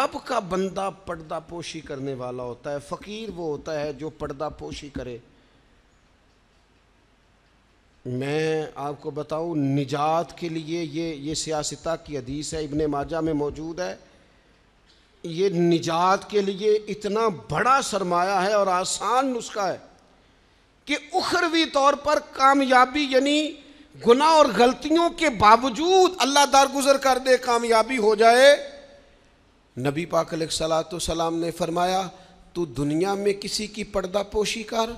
रब का बंदा पर्दा पोशी करने वाला होता है। फ़कीर वो होता है जो पर्दा पोशी करे। मैं आपको बताऊं, निजात के लिए ये सियासता की हदीस है, इब्ने माजा में मौजूद है। ये निजात के लिए इतना बड़ा सरमाया है और आसान नुस्खा है कि उखरवी तौर पर कामयाबी, यानी गुनाह और गलतियों के बावजूद अल्लाह दारगुजर कर दे, कामयाबी हो जाए। नबी पाक अलैहिस्सलातु सलाम ने फरमाया, तू दुनिया में किसी की पर्दा पोशी कर,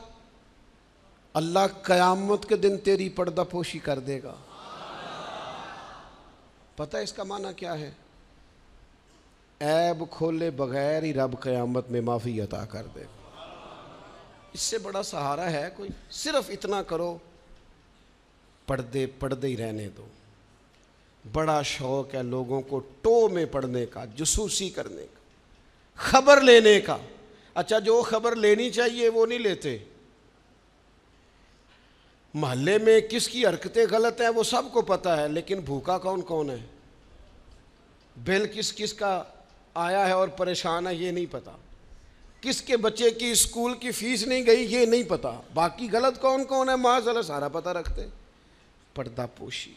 अल्लाह क़यामत के दिन तेरी पर्दा पोशी कर देगा। पता है इसका माना क्या है? ऐब खोले बगैर ही रब क़यामत में माफ़ी अता कर देगा। इससे बड़ा सहारा है कोई? सिर्फ इतना करो, पर्दे पर्दे ही रहने दो। बड़ा शौक़ है लोगों को टो में पढ़ने का, जसूसी करने का, खबर लेने का। अच्छा, जो खबर लेनी चाहिए वो नहीं लेते। मोहल्ले में किसकी हरकतें गलत हैं वो सबको पता है, लेकिन भूखा कौन कौन है, बिल किस किस का आया है और परेशान है ये नहीं पता, किसके बच्चे की स्कूल की फीस नहीं गई ये नहीं पता, बाकी गलत कौन कौन है माज़अल्लाह सारा पता रखते। पर्दा पोशी,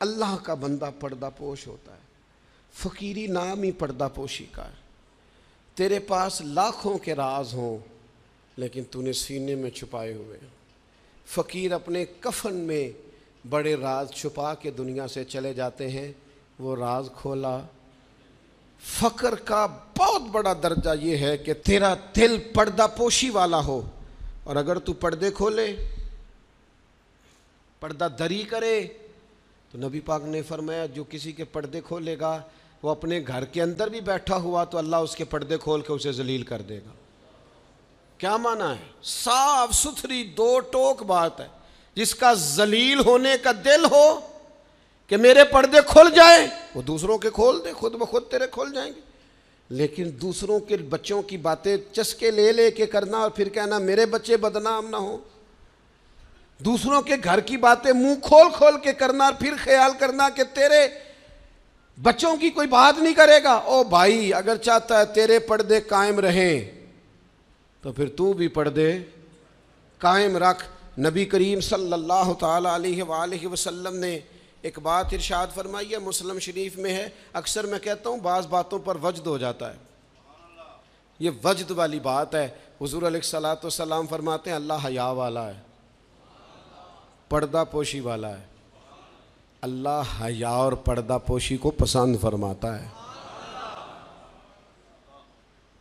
अल्लाह का बंदा पर्दा पोश होता है। फ़कीरी नाम ही पर्दा पोशी का है। तेरे पास लाखों के राज हों लेकिन तूने सीने में छुपाए हुए हैं। फ़कीर अपने कफन में बड़े राज छुपा के दुनिया से चले जाते हैं, वो राज खोला। फ़क्र का बहुत बड़ा दर्जा ये है कि तेरा दिल पर्दा पोशी वाला हो, और अगर तू पर्दे खोले, पर्दा दरी करे, तो नबी पाक ने फरमाया जो किसी के पर्दे खोलेगा वो अपने घर के अंदर भी बैठा हुआ तो अल्लाह उसके पर्दे खोल के उसे जलील कर देगा। क्या माना है? साफ सुथरी दो टोक बात है। जिसका जलील होने का दिल हो कि मेरे पर्दे खुल जाए, वो दूसरों के खोल दे, खुद ब खुद तेरे खुल जाएंगे। लेकिन दूसरों के बच्चों की बातें चस्के ले ले के करना और फिर कहना मेरे बच्चे बदनाम ना हो, दूसरों के घर की बातें मुंह खोल खोल के करना और फिर ख्याल करना कि तेरे बच्चों की कोई बात नहीं करेगा। ओ भाई, अगर चाहता है तेरे पर्दे कायम रहें तो फिर तू भी पर्दे कायम रख। नबी करीम सल्लल्लाहु ताला अलैहि वसल्लम ने एक बात इरशाद फरमाई है, मुस्लिम शरीफ में है। अक्सर मैं कहता हूँ बाज़ बातों पर वजद हो जाता है, ये वजद वाली बात है। हुज़ूर अलैहिस्सलातु वस्सलाम फरमाते हैं अल्लाह हया वाला है, पर्दा पोशी वाला है। अल्लाह हया और पर्दा पोशी को पसंद फरमाता है।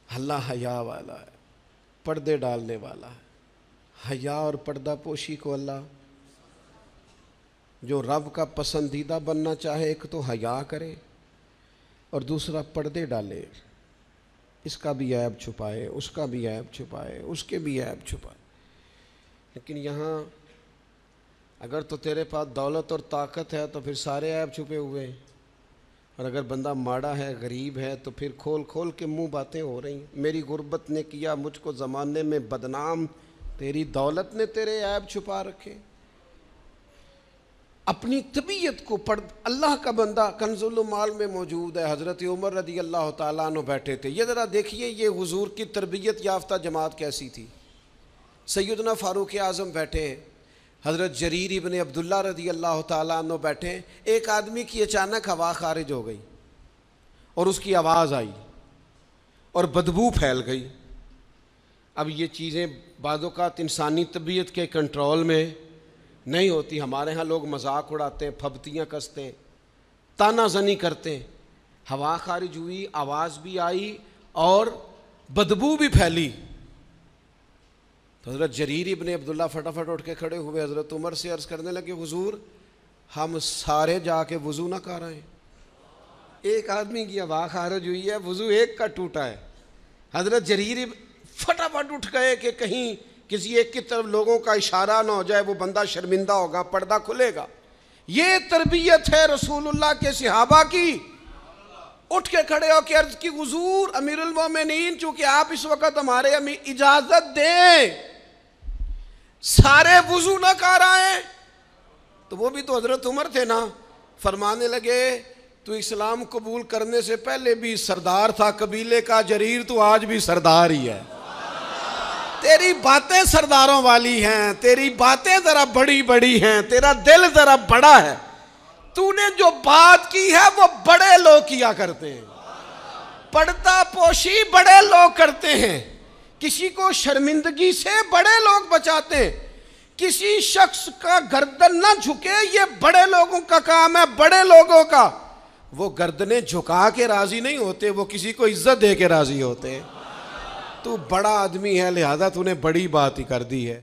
अल्लाह हया वाला है, पर्दे डालने वाला है। हया और पर्दा पोशी को अल्लाह, जो रब का पसंदीदा बनना चाहे, एक तो हया करे और दूसरा पर्दे डाले। इसका भी ऐब छुपाए, उसका भी ऐब छुपाए, उसके भी ऐब छुपाए। लेकिन यहाँ अगर तो तेरे पास दौलत और ताकत है तो फिर सारे ऐब छुपे हुए हैं, और अगर बंदा माड़ा है, गरीब है, तो फिर खोल खोल के मुंह बातें हो रही हैं। मेरी गुर्बत ने किया मुझको ज़माने में बदनाम, तेरी दौलत ने तेरे ऐब छुपा रखे। अपनी तबीयत को पढ़। अल्लाह का बंदा कंजुल माल में मौजूद है। हज़रत उमर रदी अल्लाह ताला अन्हु बैठे थे। ये ज़रा देखिए ये हुजूर की तरबियत याफ्ता जमात कैसी थी। सैयदना फ़ारूक आज़म बैठे हैं, हज़रत जरीर इब्न अब्दुल्ला रदी अल्लाह ताला अन्हु बैठे हैं। एक आदमी की अचानक हवा खारिज हो गई और उसकी आवाज़ आई और बदबू फैल गई। अब ये चीज़ें बाज़-औक़ात इंसानी तबीयत के कंट्रोल में नहीं होती। हमारे यहाँ लोग मजाक उड़ाते हैं, फबतियाँ कसते हैं, तानाज़नी करते हैं। हवा खारिज हुई, आवाज़ भी आई और बदबू भी फैली। तो हज़रत जरीर इब्न अब्दुल्ला फटाफट उठ के खड़े हुए, हज़रत उमर से अर्ज़ करने लगे हुजूर हम सारे जाके वज़ू ना कर रहे हैं, एक आदमी की हवा खारिज हुई है, वज़ू एक का टूटा है। हज़रत जरीर फटाफट उठ गए कि कहीं किसी एक की तरफ लोगों का इशारा ना हो जाए, वो बंदा शर्मिंदा होगा, पर्दा खुलेगा। ये तरबियत है रसूलुल्लाह के सहाबा की। उठ के खड़े होकर अर्ज की हुजूर अमीरुल मोमिनीन, चूंकि आप इस वक्त हमारे इजाजत दें सारे वुजू ना कर आए। तो वो भी तो हजरत उमर थे ना। फरमाने लगे तू इस्लाम कबूल करने से पहले भी सरदार था कबीले का जरीर, तू आज भी सरदार ही है। तेरी बातें सरदारों वाली हैं, तेरी बातें जरा बड़ी बड़ी हैं, तेरा दिल जरा बड़ा है। तूने जो बात की है वो बड़े लोग किया करते हैं, पर्दा पोशी बड़े लोग करते हैं, किसी को शर्मिंदगी से बड़े लोग बचाते हैं। किसी शख्स का गर्दन ना झुके, ये बड़े लोगों का काम है, बड़े लोगों का। वो गर्दनें झुका के राजी नहीं होते, वो किसी को इज्जत दे के राजी होते। तू बड़ा आदमी है, लिहाजा तूने बड़ी बात ही कर दी है।